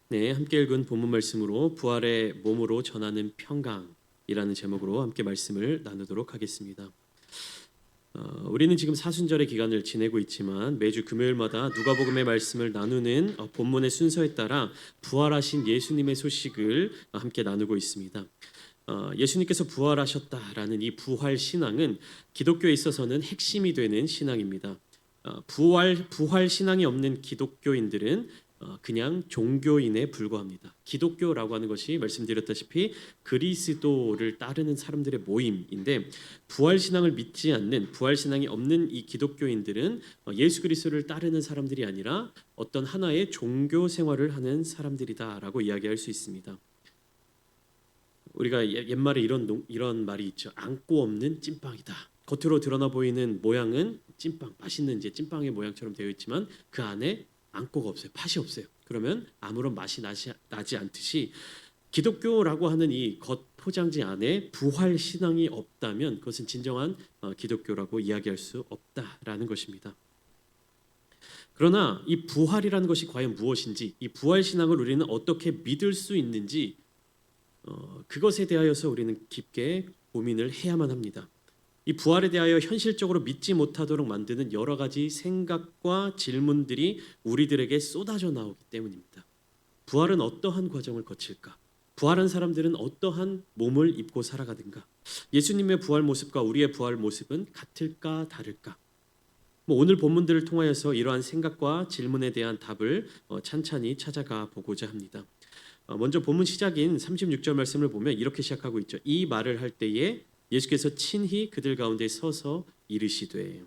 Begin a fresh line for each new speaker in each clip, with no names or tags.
네, 함께 읽은 본문 말씀으로 부활의 몸으로 전하는 평강이라는 제목으로 함께 말씀을 나누도록 하겠습니다. 우리는 지금 사순절의 기간을 지내고 있지만 매주 금요일마다 누가복음의 말씀을 나누는 본문의 순서에 따라 부활하신 예수님의 소식을 함께 나누고 있습니다. 예수님께서 부활하셨다라는 이 부활 신앙은 기독교에 있어서는 핵심이 되는 신앙입니다. 부활 신앙이 없는 기독교인들은 그냥 종교인에 불과합니다. 기독교라고 하는 것이 말씀드렸다시피 그리스도를 따르는 사람들의 모임인데 부활 신앙을 믿지 않는 부활 신앙이 없는 이 기독교인들은 예수 그리스도를 따르는 사람들이 아니라 어떤 하나의 종교 생활을 하는 사람들이다라고 이야기할 수 있습니다. 우리가 옛말에 이런 말이 있죠. 안고 없는 찐빵이다. 겉으로 드러나 보이는 모양은 찐빵, 맛있는 이제 찐빵의 모양처럼 되어 있지만 그 안에 안고가 없어요. 팥이 없어요. 그러면 아무런 맛이 나지 않듯이 기독교라고 하는 이 겉 포장지 안에 부활 신앙이 없다면 그것은 진정한 기독교라고 이야기할 수 없다라는 것입니다. 그러나 이 부활이라는 것이 과연 무엇인지, 이 부활 신앙을 우리는 어떻게 믿을 수 있는지 그것에 대하여서 우리는 깊게 고민을 해야만 합니다. 이 부활에 대하여 현실적으로 믿지 못하도록 만드는 여러 가지 생각과 질문들이 우리들에게 쏟아져 나오기 때문입니다. 부활은 어떠한 과정을 거칠까? 부활한 사람들은 어떠한 몸을 입고 살아가는가? 예수님의 부활 모습과 우리의 부활 모습은 같을까 다를까? 오늘 본문들을 통하여서 이러한 생각과 질문에 대한 답을 찬찬히 찾아가 보고자 합니다. 먼저 본문 시작인 36절 말씀을 보면 이렇게 시작하고 있죠. 이 말을 할 때에 예수께서 친히 그들 가운데 서서 이르시되.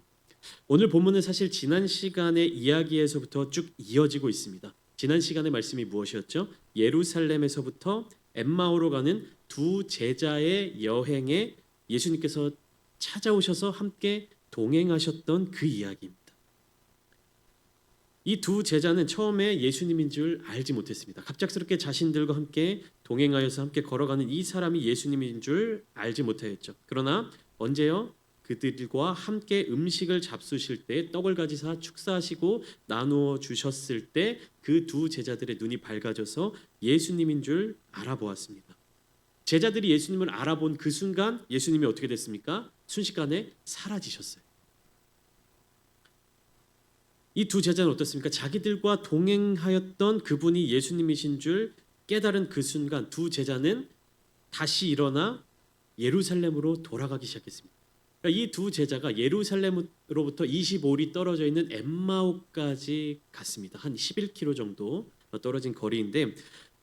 오늘 본문은 사실 지난 시간의 이야기에서부터 쭉 이어지고 있습니다. 지난 시간의 말씀이 무엇이었죠? 예루살렘에서부터 엠마오로 가는 두 제자의 여행에 예수님께서 찾아오셔서 함께 동행하셨던 그 이야기입니다. 이 두 제자는 처음에 예수님인 줄 알지 못했습니다. 갑작스럽게 자신들과 함께 동행하여서 함께 걸어가는 이 사람이 예수님인 줄 알지 못하였죠. 그러나 언제요? 그들과 함께 음식을 잡수실 때 떡을 가지사 축사하시고 나누어 주셨을 때 그 두 제자들의 눈이 밝아져서 예수님인 줄 알아보았습니다. 제자들이 예수님을 알아본 그 순간 예수님이 어떻게 됐습니까? 순식간에 사라지셨어요. 이 두 제자는 어떻습니까? 자기들과 동행하였던 그분이 예수님이신 줄 깨달은 그 순간 두 제자는 다시 일어나 예루살렘으로 돌아가기 시작했습니다. 그러니까 이 두 제자가 예루살렘으로부터 25리 떨어져 있는 엠마오까지 갔습니다. 한 11km 정도 떨어진 거리인데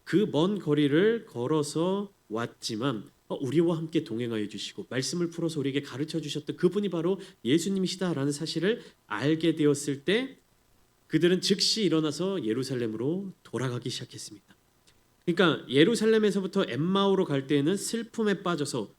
그 먼 거리를 걸어서 왔지만 우리와 함께 동행하여 주시고 말씀을 풀어서 우리에게 가르쳐 주셨던 그분이 바로 예수님이시다라는 사실을 알게 되었을 때 그들은 즉시 일어나서 예루살렘으로 돌아가기 시작했습니다. 그러니까 예루살렘에서부터 엠마오로 갈 때에는 슬픔에 빠져서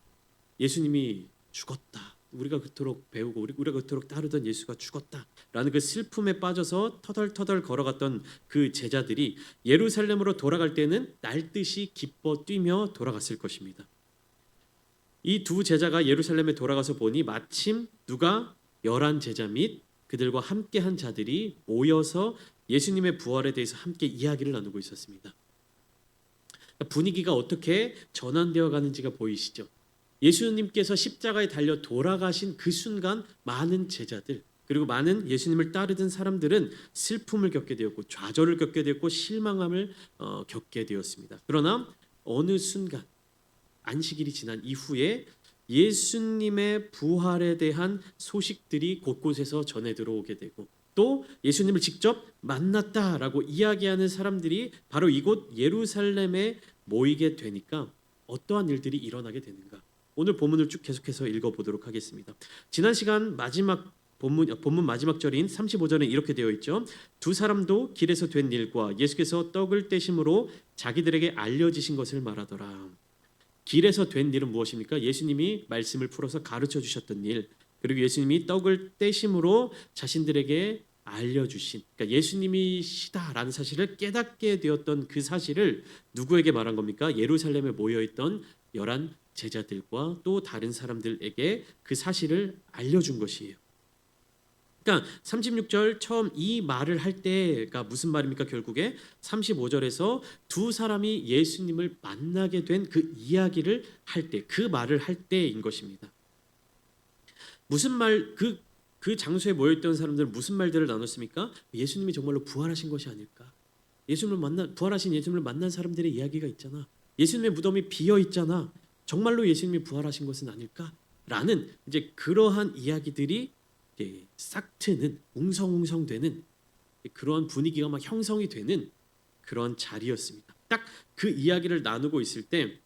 예수님이 죽었다. 우리가 그토록 배우고 우리가 그토록 따르던 예수가 죽었다라는 그 슬픔에 빠져서 터덜터덜 걸어갔던 그 제자들이 예루살렘으로 돌아갈 때는 날듯이 기뻐 뛰며 돌아갔을 것입니다. 이 두 제자가 예루살렘에 돌아가서 보니 마침 누가 11 제자 및 그들과 함께한 자들이 모여서 예수님의 부활에 대해서 함께 이야기를 나누고 있었습니다. 분위기가 어떻게 전환되어 가는지가 보이시죠? 예수님께서 십자가에 달려 돌아가신 그 순간 많은 제자들 그리고 많은 예수님을 따르던 사람들은 슬픔을 겪게 되었고 좌절을 겪게 되었고 실망함을 겪게 되었습니다. 그러나 어느 순간 안식일이 지난 이후에 예수님의 부활에 대한 소식들이 곳곳에서 전해 들어오게 되고 또 예수님을 직접 만났다라고 이야기하는 사람들이 바로 이곳 예루살렘에 모이게 되니까 어떠한 일들이 일어나게 되는가? 오늘 본문을 쭉 계속해서 읽어보도록 하겠습니다. 지난 시간 마지막 본문 마지막 절인 35절에 이렇게 되어 있죠. 두 사람도 길에서 된 일과 예수께서 떡을 떼심으로 자기들에게 알려지신 것을 말하더라. 길에서 된 일은 무엇입니까? 예수님이 말씀을 풀어서 가르쳐 주셨던 일, 그리고 예수님이 떡을 떼심으로 자신들에게 알려주신, 그러니까 예수님이시다라는 사실을 깨닫게 되었던 그 사실을 누구에게 말한 겁니까? 예루살렘에 모여있던 11 제자들과 또 다른 사람들에게 그 사실을 알려준 것이에요. 그러니까 36절 처음 이 말을 할 때가 무슨 말입니까? 결국에 35절에서 두 사람이 예수님을 만나게 된 그 이야기를 할 때, 그 말을 할 때인 것입니다. 무슨 말, 그 장소에 모여있던 사람들은 무슨 말들을 나눴습니까? 예수님이 정말로 부활하신 것이 아닐까? 부활하신 예수님을 만난 사람들의 이야기가 있잖아. 예수님의 무덤이 비어 있잖아. 정말로 예수님이 부활하신 것은 아닐까? 라는 이제 그러한 이야기들이 싹 트는 웅성웅성되는 그러한 분위기가 막 형성이 되는 그런 자리였습니다. 딱 그 이야기를 나누고 있을 때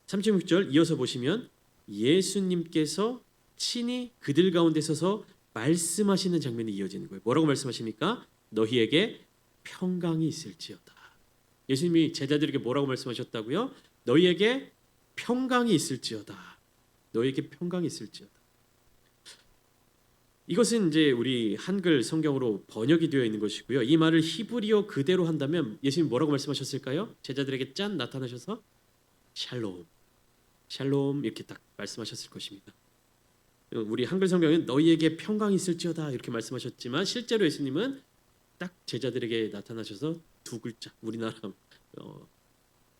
36절 이어서 보시면 예수님께서 친히 그들 가운데 서서 말씀하시는 장면이 이어지는 거예요. 뭐라고 말씀하십니까? 너희에게 평강이 있을지어다. 예수님이 제자들에게 뭐라고 말씀하셨다고요? 너희에게 평강이 있을지어다. 너희에게 평강이 있을지어다. 이것은 이제 우리 한글 성경으로 번역이 되어 있는 것이고요. 이 말을 히브리어 그대로 한다면 예수님 뭐라고 말씀하셨을까요? 제자들에게 짠 나타나셔서 샬롬, 샬롬 이렇게 딱 말씀하셨을 것입니다. 우리 한글 성경은 너희에게 평강이 있을지어다 이렇게 말씀하셨지만 실제로 예수님은 딱 제자들에게 나타나셔서 두 글자, 우리나라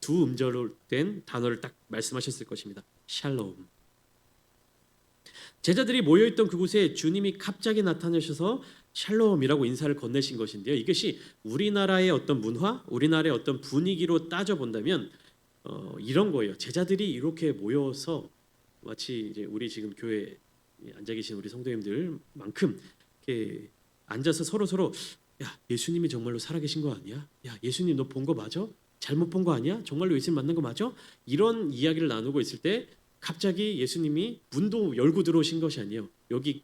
두 음절로 된 단어를 딱 말씀하셨을 것입니다. 샬롬. 제자들이 모여있던 그곳에 주님이 갑자기 나타나셔서 샬롬이라고 인사를 건네신 것인데요. 이것이 우리나라의 어떤 문화, 우리나라의 어떤 분위기로 따져본다면 이런 거예요. 제자들이 이렇게 모여서 마치 이제 우리 지금 교회에 앉아 계신 우리 성도님들만큼 이렇게 앉아서 서로 야 예수님이 정말로 살아계신 거 아니야? 야 예수님 너 본 거 맞아? 잘못 본 거 아니야? 정말로 예수님 만난 거 맞아? 이런 이야기를 나누고 있을 때 갑자기 예수님이 문도 열고 들어오신 것이 아니에요. 여기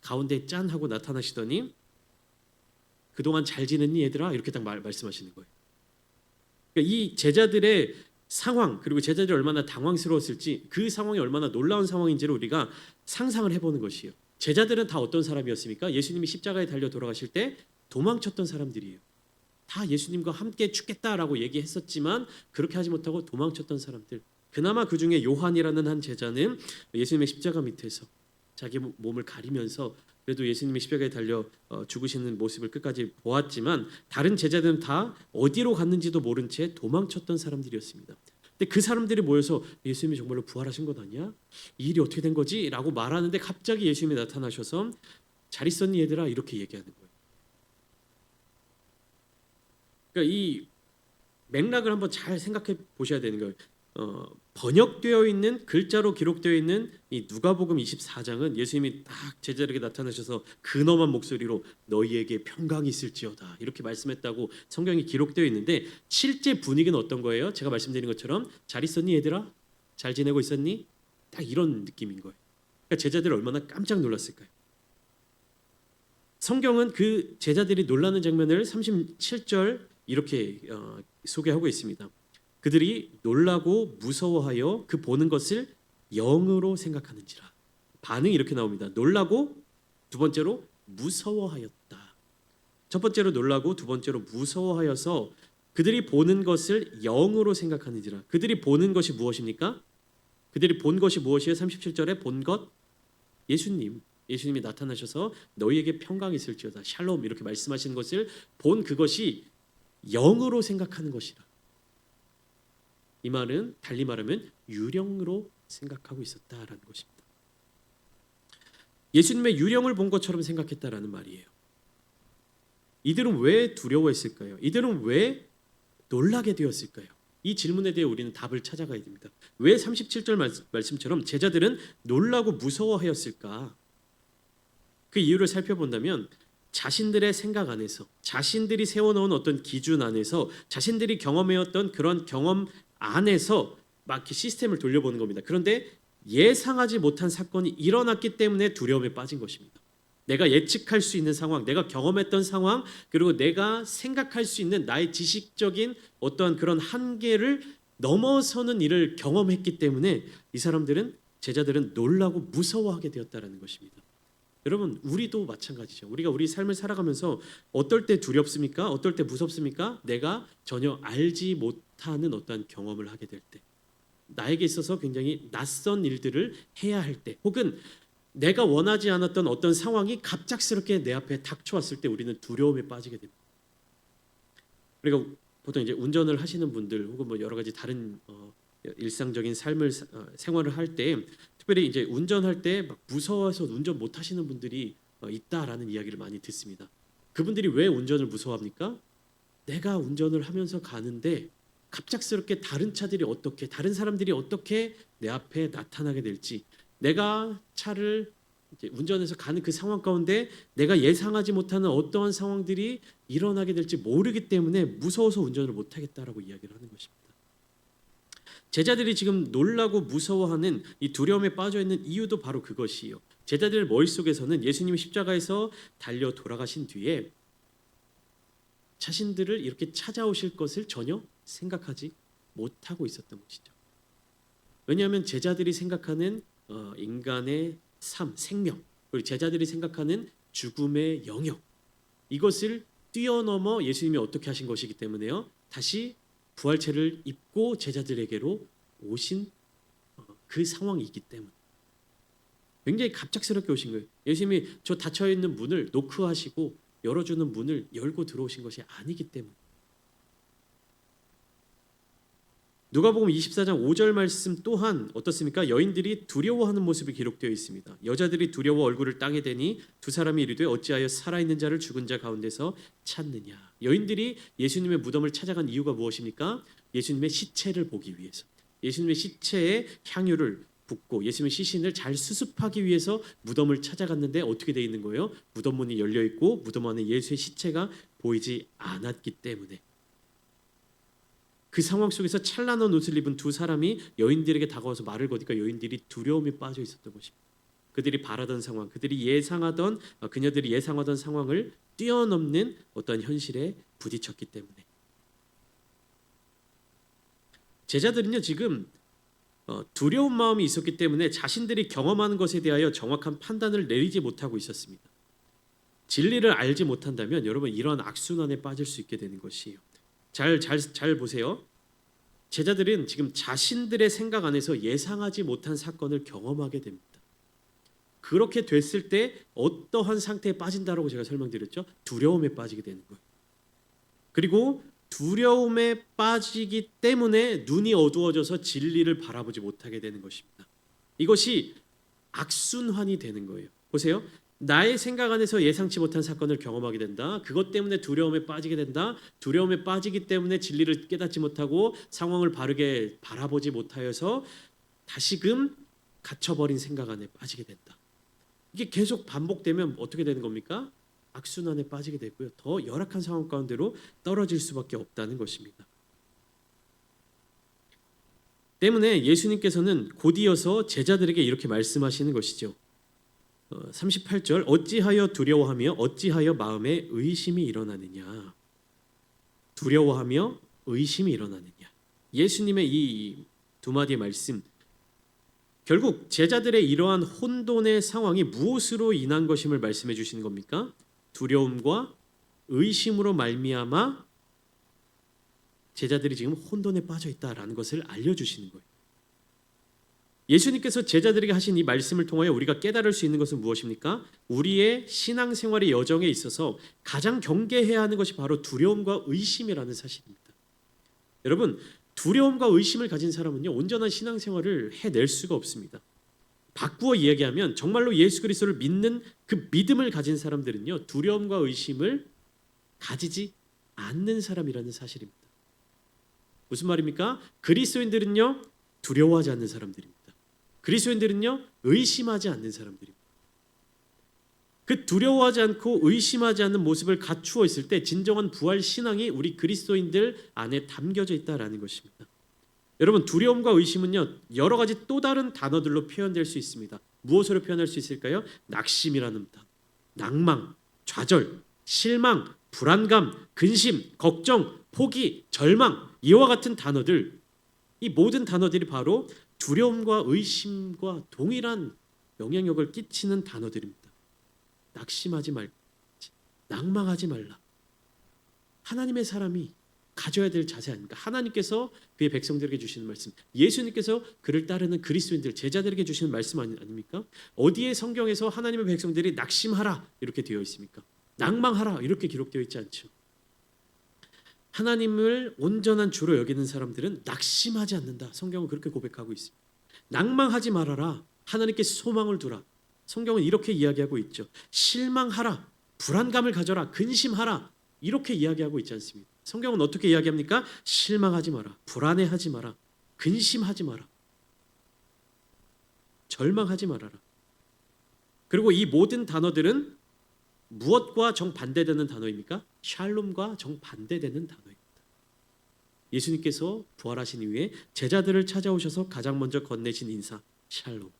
가운데 짠 하고 나타나시더니 그동안 잘 지냈니 얘들아? 이렇게 딱 말씀하시는 거예요. 그러니까 이 제자들의 상황 그리고 제자들이 얼마나 당황스러웠을지 그 상황이 얼마나 놀라운 상황인지를 우리가 상상을 해보는 것이에요. 제자들은 다 어떤 사람이었습니까? 예수님이 십자가에 달려 돌아가실 때 도망쳤던 사람들이에요. 다 예수님과 함께 죽겠다라고 얘기했었지만 그렇게 하지 못하고 도망쳤던 사람들. 그나마 그 중에 요한이라는 한 제자는 예수님의 십자가 밑에서 자기 몸을 가리면서 그래도 예수님이 십자가에 달려 죽으시는 모습을 끝까지 보았지만 다른 제자들은 다 어디로 갔는지도 모른 채 도망쳤던 사람들이었습니다. 근데 그 사람들이 모여서 예수님이 정말로 부활하신 것 아니야? 이 일이 어떻게 된 거지? 라고 말하는데 갑자기 예수님이 나타나셔서 잘 있었니 얘들아? 이렇게 얘기하는 거예요. 그러니까 이 맥락을 한번 잘 생각해 보셔야 되는 거예요. 번역되어 있는 글자로 기록되어 있는 이 누가복음 24장은 예수님이 딱 제자들에게 나타나셔서 근엄한 목소리로 너희에게 평강이 있을지어다 이렇게 말씀했다고 성경이 기록되어 있는데 실제 분위기는 어떤 거예요? 제가 말씀드린 것처럼 잘 있었니 얘들아? 잘 지내고 있었니? 딱 이런 느낌인 거예요. 그러니까 제자들이 얼마나 깜짝 놀랐을까요? 성경은 그 제자들이 놀라는 장면을 37절 이렇게 소개하고 있습니다. 그들이 놀라고 무서워하여 그 보는 것을 영으로 생각하는지라. 반응이 이렇게 나옵니다. 놀라고 두 번째로 무서워하였다. 것 번째로 놀라고 두 번째로 무서워하여서 그들이 보는 것을 영으로 생각하는지라. 그들이 보는 것이 무엇입니까? 그들이 본 것이 무엇이에요? 37절에 본 것 예수님이 나타나셔서 너희에게 평강이 있을지어다. 샬롬 이렇게 말씀하시는 것을 본 그것이 영으로 생각하는 것이라. 이 말은 달리 말하면 유령으로 생각하고 있었다라는 것입니다. 예수님의 유령을 본 것처럼 생각했다라는 말이에요. 이들은 왜 두려워했을까요? 이들은 왜 놀라게 되었을까요? 이 질문에 대해 우리는 답을 찾아가야 됩니다. 왜 37절 말씀처럼 제자들은 놀라고 무서워하였을까? 그 이유를 살펴본다면 자신들의 생각 안에서 자신들이 세워놓은 어떤 기준 안에서 자신들이 경험해왔던 그런 경험 안에서 막 이렇게 시스템을 돌려보는 겁니다. 그런데 예상하지 못한 사건이 일어났기 때문에 두려움에 빠진 것입니다. 내가 예측할 수 있는 상황, 내가 경험했던 상황, 그리고 내가 생각할 수 있는 나의 지식적인 어떠한 그런 한계를 넘어서는 일을 경험했기 때문에 이 제자들은 놀라고 무서워하게 되었다라는 것입니다. 여러분, 우리도 마찬가지죠. 우리가 우리 삶을 살아가면서 어떨 때 두렵습니까? 어떨 때 무섭습니까? 내가 전혀 알지 못하는 어떠한 경험을 하게 될 때, 나에게 있어서 굉장히 낯선 일들을 해야 할 때, 혹은 내가 원하지 않았던 어떤 상황이 갑작스럽게 내 앞에 닥쳐왔을 때 우리는 두려움에 빠지게 됩니다. 그리고 보통 이제 운전을 하시는 분들 혹은 뭐 여러 가지 다른 일상적인 삶을 생활을 할 때 특별히 이제 운전할 때 막 무서워서 운전 못 하시는 분들이 있다라는 이야기를 많이 듣습니다. 그분들이 왜 운전을 무서워합니까? 내가 운전을 하면서 가는데 갑작스럽게 다른 차들이 어떻게 다른 사람들이 어떻게 내 앞에 나타나게 될지 내가 차를 이제 운전해서 가는 그 상황 가운데 내가 예상하지 못하는 어떠한 상황들이 일어나게 될지 모르기 때문에 무서워서 운전을 못 하겠다라고 이야기를 하는 것입니다. 제자들이 지금 놀라고 무서워하는 이 두려움에 빠져 있는 이유도 바로 그것이요. 제자들 머릿속에서는 예수님이 십자가에서 달려 돌아가신 뒤에 자신들을 이렇게 찾아오실 것을 전혀 생각하지 못하고 있었던 것이죠. 왜냐하면 제자들이 생각하는 인간의 삶, 생명, 그리고 제자들이 생각하는 죽음의 영역 이것을 뛰어넘어 예수님이 어떻게 하신 것이기 때문에요. 다시 부활체를 입고 제자들에게로 오신 그 상황이기 때문에 굉장히 갑작스럽게 오신 거예요. 예수님이 저 닫혀 있는 문을 노크하시고 열어주는 문을 열고 들어오신 것이 아니기 때문에. 누가복음 24장 5절 말씀 또한 어떻습니까? 여인들이 두려워하는 모습이 기록되어 있습니다. 여자들이 두려워 얼굴을 땅에 대니 두 사람이 이르되 어찌하여 살아있는 자를 죽은 자 가운데서 찾느냐. 여인들이 예수님의 무덤을 찾아간 이유가 무엇입니까? 예수님의 시체를 보기 위해서. 예수님의 시체에 향유를 붓고 예수님의 시신을 잘 수습하기 위해서 무덤을 찾아갔는데 어떻게 돼 있는 거예요? 무덤 문이 열려 있고 무덤 안에 예수의 시체가 보이지 않았기 때문에. 그 상황 속에서 찬란한 옷을 입은 두 사람이 여인들에게 다가와서 말을 거니까 여인들이 두려움에 빠져 있었던 것입니다. 그들이 바라던 상황, 그녀들이 예상하던 상황을 뛰어넘는 어떤 현실에 부딪혔기 때문에. 제자들은요 지금 두려운 마음이 있었기 때문에 자신들이 경험하는 것에 대하여 정확한 판단을 내리지 못하고 있었습니다. 진리를 알지 못한다면 여러분 이런 악순환에 빠질 수 있게 되는 것이에요. 잘 보세요. 제자들은 지금 자신들의 생각 안에서 예상하지 못한 사건을 경험하게 됩니다. 그렇게 됐을 때 어떠한 상태에 빠진다라고 제가 설명드렸죠? 두려움에 빠지게 되는 거예요. 그리고 두려움에 빠지기 때문에 눈이 어두워져서 진리를 바라보지 못하게 되는 것입니다. 이것이 악순환이 되는 거예요. 보세요. 나의 생각 안에서 예상치 못한 사건을 경험하게 된다. 그것 때문에 두려움에 빠지게 된다. 두려움에 빠지기 때문에 진리를 깨닫지 못하고 상황을 바르게 바라보지 못하여서 다시금 갇혀버린 생각 안에 빠지게 된다. 이게 계속 반복되면 어떻게 되는 겁니까? 악순환에 빠지게 되고요. 더 열악한 상황 가운데로 떨어질 수밖에 없다는 것입니다. 때문에 예수님께서는 곧이어서 제자들에게 이렇게 말씀하시는 것이죠. 38절 어찌하여 두려워하며 어찌하여 마음에 의심이 일어나느냐. 두려워하며 의심이 일어나느냐. 예수님의 이 두 마디의 말씀 결국 제자들의 이러한 혼돈의 상황이 무엇으로 인한 것임을 말씀해 주시는 겁니까? 두려움과 의심으로 말미암아 제자들이 지금 혼돈에 빠져 있다라는 것을 알려주시는 거예요. 예수님께서 제자들에게 하신 이 말씀을 통하여 우리가 깨달을 수 있는 것은 무엇입니까? 우리의 신앙생활의 여정에 있어서 가장 경계해야 하는 것이 바로 두려움과 의심이라는 사실입니다. 여러분, 두려움과 의심을 가진 사람은요 온전한 신앙생활을 해낼 수가 없습니다. 바꾸어 이야기하면 정말로 예수 그리스도를 믿는 그 믿음을 가진 사람들은요 두려움과 의심을 가지지 않는 사람이라는 사실입니다. 무슨 말입니까? 그리스도인들은요 두려워하지 않는 사람들입니다. 그리스도인들은요 의심하지 않는 사람들입니다. 그 두려워하지 않고 의심하지 않는 모습을 갖추어 있을 때 진정한 부활 신앙이 우리 그리스도인들 안에 담겨져 있다라는 것입니다. 여러분 두려움과 의심은요 여러 가지 또 다른 단어들로 표현될 수 있습니다. 무엇으로 표현할 수 있을까요? 낙심이라는 단어, 낭망, 좌절, 실망, 불안감, 근심, 걱정, 포기, 절망 이와 같은 단어들 이 모든 단어들이 바로 두려움과 의심과 동일한 영향력을 끼치는 단어들입니다. 낙심하지 말라, 낭망하지 말라. 하나님의 사람이 가져야 될 자세 아닙니까? 하나님께서 그의 백성들에게 주시는 말씀, 예수님께서 그를 따르는 그리스도인들 제자들에게 주시는 말씀 아닙니까? 어디에 성경에서 하나님의 백성들이 낙심하라 이렇게 되어 있습니까? 낭망하라 이렇게 기록되어 있지 않죠. 하나님을 온전한 주로 여기는 사람들은 낙심하지 않는다. 성경은 그렇게 고백하고 있습니다. 낭망하지 말아라. 하나님께 소망을 두라. 성경은 이렇게 이야기하고 있죠. 실망하라. 불안감을 가져라. 근심하라. 이렇게 이야기하고 있지 않습니까? 성경은 어떻게 이야기합니까? 실망하지 마라. 불안해하지 마라. 근심하지 마라. 절망하지 말아라. 그리고 이 모든 단어들은 무엇과 정반대되는 단어입니까? 샬롬과 정반대되는 단어입니다. 예수님께서 부활하신 이후에 제자들을 찾아오셔서 가장 먼저 건네신 인사 샬롬.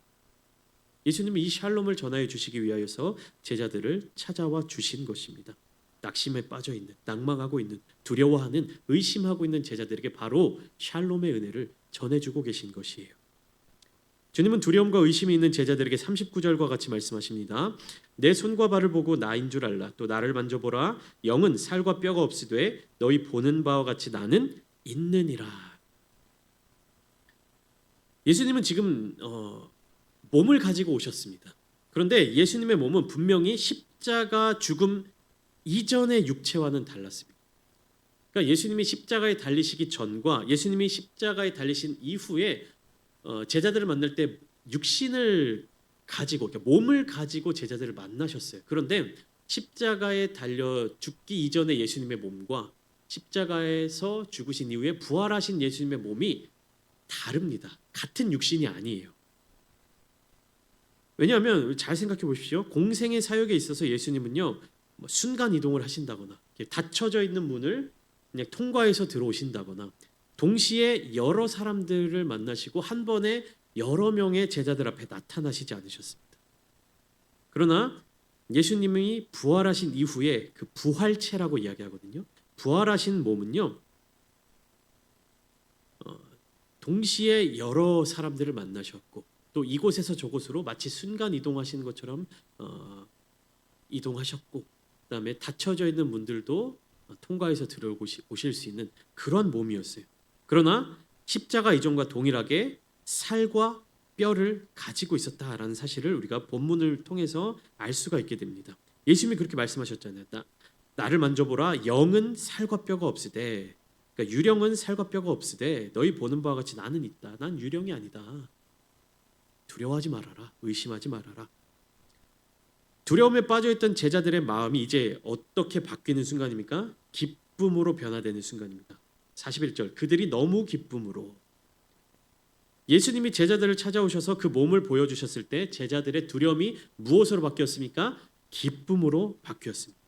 예수님은 이 샬롬을 전하여 주시기 위하여서 제자들을 찾아와 주신 것입니다. 낙심에 빠져 있는, 낭망하고 있는, 두려워하는, 의심하고 있는 제자들에게 바로 샬롬의 은혜를 전해주고 계신 것이에요. 주님은 두려움과 의심이 있는 제자들에게 39절과 같이 말씀하십니다. 내 손과 발을 보고 나인 줄 알라. 또 나를 만져보라. 영은 살과 뼈가 없으되 너희 보는 바와 같이 나는 있느니라. 예수님은 지금 몸을 가지고 오셨습니다. 그런데 예수님의 몸은 분명히 십자가 죽음 이전의 육체와는 달랐습니다. 그러니까 예수님이 십자가에 달리시기 전과 예수님이 십자가에 달리신 이후에 제자들을 만날 때 육신을 가지고 그러니까 몸을 가지고 제자들을 만나셨어요. 그런데 십자가에 달려 죽기 이전의 예수님의 몸과 십자가에서 죽으신 이후에 부활하신 예수님의 몸이 다릅니다. 같은 육신이 아니에요. 왜냐하면 잘 생각해 보십시오. 공생의 사역에 있어서 예수님은요 순간 이동을 하신다거나 닫혀져 있는 문을 그냥 통과해서 들어오신다거나 동시에 여러 사람들을 만나시고 한 번에 여러 명의 제자들 앞에 나타나시지 않으셨습니다. 그러나 예수님이 부활하신 이후에 그 부활체라고 이야기하거든요. 부활하신 몸은요 동시에 여러 사람들을 만나셨고 또 이곳에서 저곳으로 마치 순간 이동하시는 것처럼 이동하셨고 그다음에 닫혀져 있는 문들도 통과해서 들어오실 수 있는 그런 몸이었어요. 그러나 십자가 이전과 동일하게 살과 뼈를 가지고 있었다라는 사실을 우리가 본문을 통해서 알 수가 있게 됩니다. 예수님이 그렇게 말씀하셨잖아요. 나를 만져보라. 영은 살과 뼈가 없으되 그러니까 유령은 살과 뼈가 없으되 너희 보는 바와 같이 나는 있다. 난 유령이 아니다. 두려워하지 말아라. 의심하지 말아라. 두려움에 빠져있던 제자들의 마음이 이제 어떻게 바뀌는 순간입니까? 기쁨으로 변화되는 순간입니다. 41절 그들이 너무 기쁨으로 예수님이 제자들을 찾아오셔서 그 몸을 보여주셨을 때 제자들의 두려움이 무엇으로 바뀌었습니까? 기쁨으로 바뀌었습니다.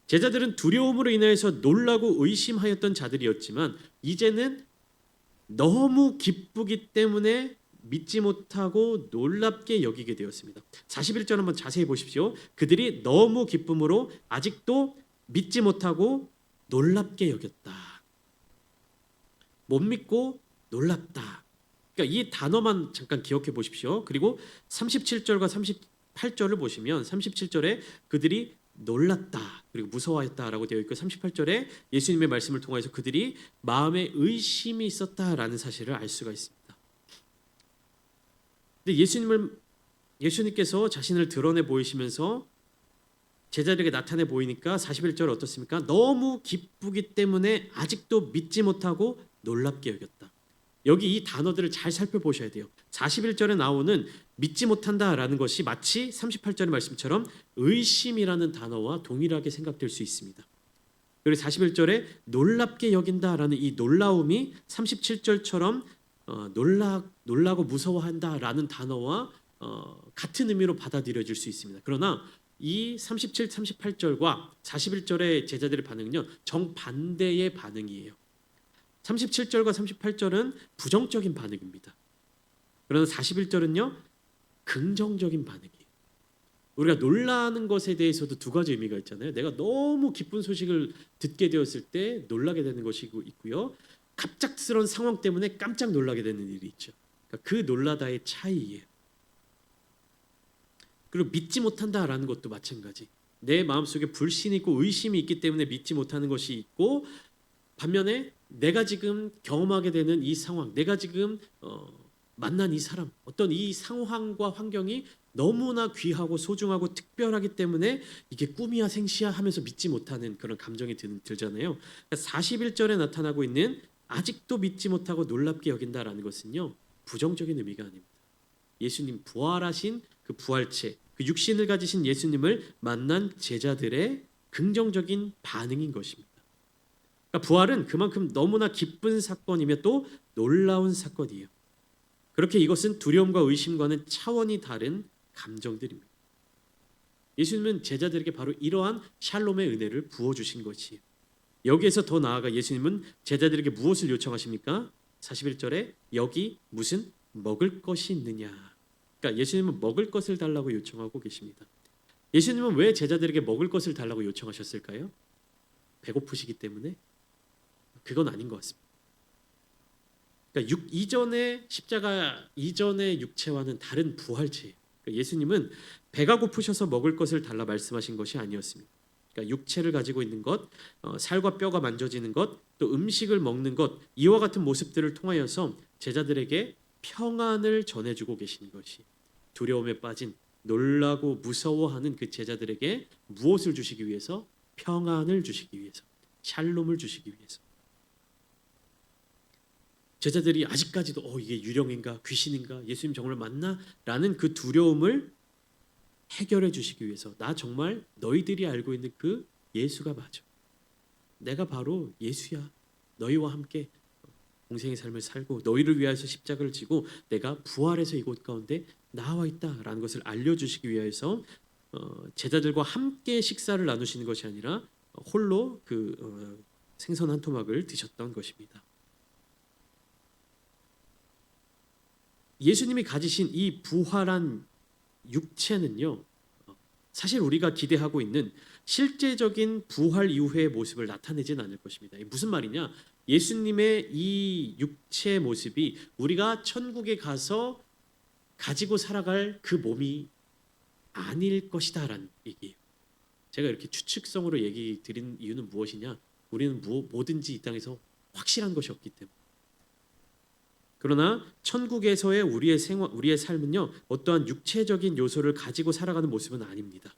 제자들은 두려움으로 인해서 놀라고 의심하였던 자들이었지만 이제는 너무 기쁘기 때문에 믿지 못하고 놀랍게 여기게 되었습니다. 41절 한번 자세히 보십시오. 그들이 너무 기쁨으로 아직도 믿지 못하고 놀랍게 여겼다. 못 믿고 놀랍다. 그러니까 이 단어만 잠깐 기억해 보십시오. 그리고 37절과 38절을 보시면 37절에 그들이 놀랐다 그리고 무서워했다라고 되어 있고 38절에 예수님의 말씀을 통해서 그들이 마음에 의심이 있었다라는 사실을 알 수가 있습니다. 근데 예수님께서 자신을 드러내 보이시면서 제자들에게 나타내 보이니까 41절 어떻습니까? 너무 기쁘기 때문에 아직도 믿지 못하고 놀랍게 여겼다. 여기 이 단어들을 잘 살펴보셔야 돼요. 41절에 나오는 믿지 못한다라는 것이 마치 38절의 말씀처럼 의심이라는 단어와 동일하게 생각될 수 있습니다. 그리고 41절에 놀랍게 여긴다라는 이 놀라움이 37절처럼 놀라고 무서워한다라는 단어와 같은 의미로 받아들여질 수 있습니다. 그러나 이 37, 38절과 41절의 제자들의 반응은요 정반대의 반응이에요. 37절과 38절은 부정적인 반응입니다. 그러나 41절은요 긍정적인 반응이에요. 우리가 놀라는 것에 대해서도 두 가지 의미가 있잖아요. 내가 너무 기쁜 소식을 듣게 되었을 때 놀라게 되는 것이 있고요. 갑작스러운 상황 때문에 깜짝 놀라게 되는 일이 있죠. 그러니까 그 놀라다의 차이예요. 그리고 믿지 못한다라는 것도 마찬가지. 내 마음속에 불신이 있고 의심이 있기 때문에 믿지 못하는 것이 있고 반면에 내가 지금 경험하게 되는 이 상황, 내가 지금 만난 이 사람, 어떤 이 상황과 환경이 너무나 귀하고 소중하고 특별하기 때문에 이게 꿈이야 생시야 하면서 믿지 못하는 그런 감정이 들잖아요. 그러니까 41절에 나타나고 있는 아직도 믿지 못하고 놀랍게 여긴다라는 것은요, 부정적인 의미가 아닙니다. 예수님 부활하신 그 부활체, 그 육신을 가지신 예수님을 만난 제자들의 긍정적인 반응인 것입니다. 그러니까 부활은 그만큼 너무나 기쁜 사건이며 또 놀라운 사건이에요. 그렇게 이것은 두려움과 의심과는 차원이 다른 감정들입니다. 예수님은 제자들에게 바로 이러한 샬롬의 은혜를 부어주신 것이에요. 여기에서 더 나아가 예수님은 제자들에게 무엇을 요청하십니까? 41절에 여기 무슨 먹을 것이 있느냐. 그러니까 예수님은 먹을 것을 달라고 요청하고 계십니다. 예수님은 왜 제자들에게 먹을 것을 달라고 요청하셨을까요? 배고프시기 때문에? 그건 아닌 것 같습니다. 그러니까 이전의 십자가 이전의 육체와는 다른 부활체예요. 그러니까 예수님은 배가 고프셔서 먹을 것을 달라 말씀하신 것이 아니었습니다. 그러니까 육체를 가지고 있는 것, 살과 뼈가 만져지는 것, 또 음식을 먹는 것, 이와 같은 모습들을 통하여서 제자들에게 평안을 전해주고 계시는 것이 두려움에 빠진 놀라고 무서워하는 그 제자들에게 무엇을 주시기 위해서? 평안을 주시기 위해서, 샬롬을 주시기 위해서. 제자들이 아직까지도 이게 유령인가 귀신인가 예수님 정말 맞나? 라는 그 두려움을 해결해 주시기 위해서 나 정말 너희들이 알고 있는 그 예수가 맞아. 내가 바로 예수야. 너희와 함께 공생의 삶을 살고 너희를 위하여서 십자가를 지고 내가 부활해서 이곳 가운데 나와 있다라는 것을 알려주시기 위해서 제자들과 함께 식사를 나누시는 것이 아니라 홀로 그 생선 한 토막을 드셨던 것입니다. 예수님이 가지신 이 부활한 육체는요, 사실 우리가 기대하고 있는 실제적인 부활 이후의 모습을 나타내지는 않을 것입니다. 무슨 말이냐? 예수님의 이 육체의 모습이 우리가 천국에 가서 가지고 살아갈 그 몸이 아닐 것이다라는 얘기예요. 제가 이렇게 추측성으로 얘기 드린 이유는 무엇이냐? 우리는 뭐든지 이 땅에서 확실한 것이 없기 때문에. 그러나 천국에서의 우리의 삶은요, 어떠한 육체적인 요소를 가지고 살아가는 모습은 아닙니다.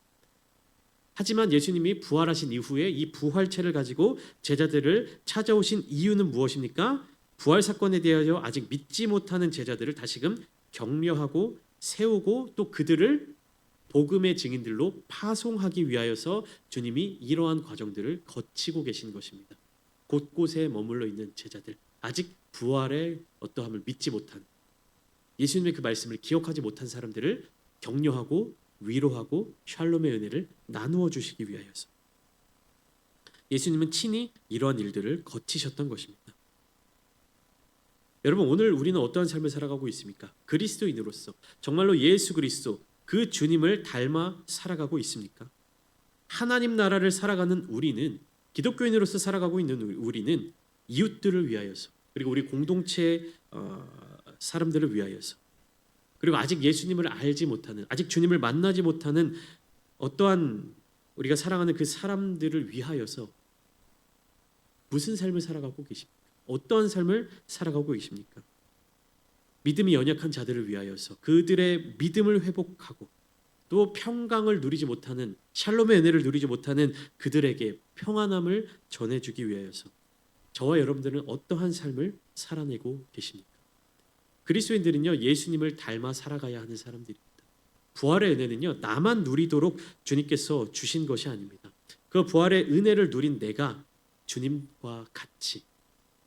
하지만 예수님이 부활하신 이후에 이 부활체를 가지고 제자들을 찾아오신 이유는 무엇입니까? 부활 사건에 대하여 아직 믿지 못하는 제자들을 다시금 격려하고 세우고 또 그들을 복음의 증인들로 파송하기 위하여서 주님이 이러한 과정들을 거치고 계신 것입니다. 곳곳에 머물러 있는 제자들, 아직 부활의 어떠함을 믿지 못한, 예수님의 그 말씀을 기억하지 못한 사람들을 격려하고 위로하고 샬롬의 은혜를 나누어 주시기 위하여서 예수님은 친히 이러한 일들을 거치셨던 것입니다. 여러분, 오늘 우리는 어떠한 삶을 살아가고 있습니까? 그리스도인으로서 정말로 예수 그리스도 그 주님을 닮아 살아가고 있습니까? 하나님 나라를 살아가는 우리는, 기독교인으로서 살아가고 있는 우리는 이웃들을 위하여서, 그리고 우리 공동체 사람들을 위하여서, 그리고 아직 예수님을 알지 못하는, 아직 주님을 만나지 못하는 어떠한 우리가 사랑하는 그 사람들을 위하여서 무슨 삶을 살아가고 계십니까? 어떠한 삶을 살아가고 계십니까? 믿음이 연약한 자들을 위하여서 그들의 믿음을 회복하고 또 평강을 누리지 못하는, 샬롬의 은혜를 누리지 못하는 그들에게 평안함을 전해주기 위하여서 저와 여러분들은 어떠한 삶을 살아내고 계십니까? 그리스도인들은요, 예수님을 닮아 살아가야 하는 사람들입니다. 부활의 은혜는요, 나만 누리도록 주님께서 주신 것이 아닙니다. 그 부활의 은혜를 누린 내가 주님과 같이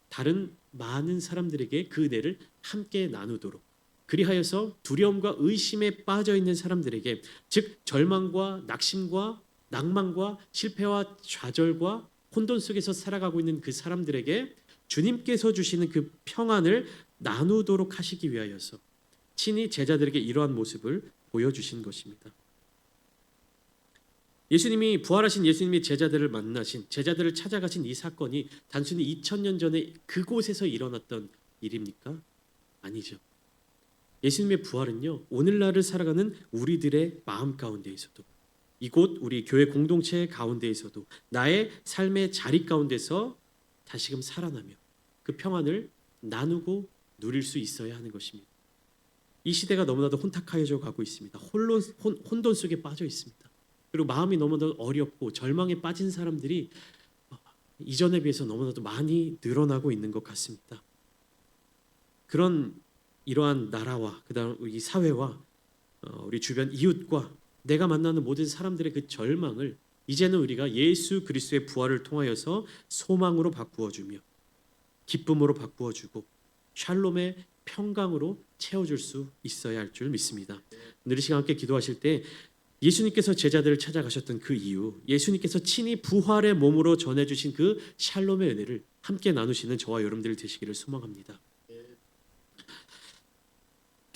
다른 많은 사람들에게 그 은혜를 함께 나누도록, 그리하여서 두려움과 의심에 빠져 있는 사람들에게, 즉 절망과 낙심과 낭만과 실패와 좌절과 혼돈 속에서 살아가고 있는 그 사람들에게 주님께서 주시는 그 평안을 나누도록 하시기 위하여서 친히 제자들에게 이러한 모습을 보여주신 것입니다. 예수님이, 부활하신 예수님이 제자들을 만나신, 제자들을 찾아가신 이 사건이 단순히 2000년 전에 그곳에서 일어났던 일입니까? 아니죠. 예수님의 부활은요, 오늘날을 살아가는 우리들의 마음 가운데에서도, 이곳 우리 교회 공동체 가운데에서도, 나의 삶의 자리 가운데서 다시금 살아나며 그 평안을 나누고 누릴 수 있어야 하는 것입니다. 이 시대가 너무나도 혼탁하여져 가고 있습니다. 혼돈 속에 빠져 있습니다. 그리고 마음이 너무나도 어렵고 절망에 빠진 사람들이 이전에 비해서 너무나도 많이 늘어나고 있는 것 같습니다. 그런 이러한 나라와 그다음 이 사회와 우리 주변 이웃과 내가 만나는 모든 사람들의 그 절망을 이제는 우리가 예수 그리스도의 부활을 통하여서 소망으로 바꾸어 주며 기쁨으로 바꾸어 주고 샬롬의 평강으로 채워줄 수 있어야 할 줄 믿습니다. 오늘 이 시간 함께 기도하실 때 예수님께서 제자들을 찾아가셨던 그 이유, 예수님께서 친히 부활의 몸으로 전해주신 그 샬롬의 은혜를 함께 나누시는 저와 여러분들 되시기를 소망합니다.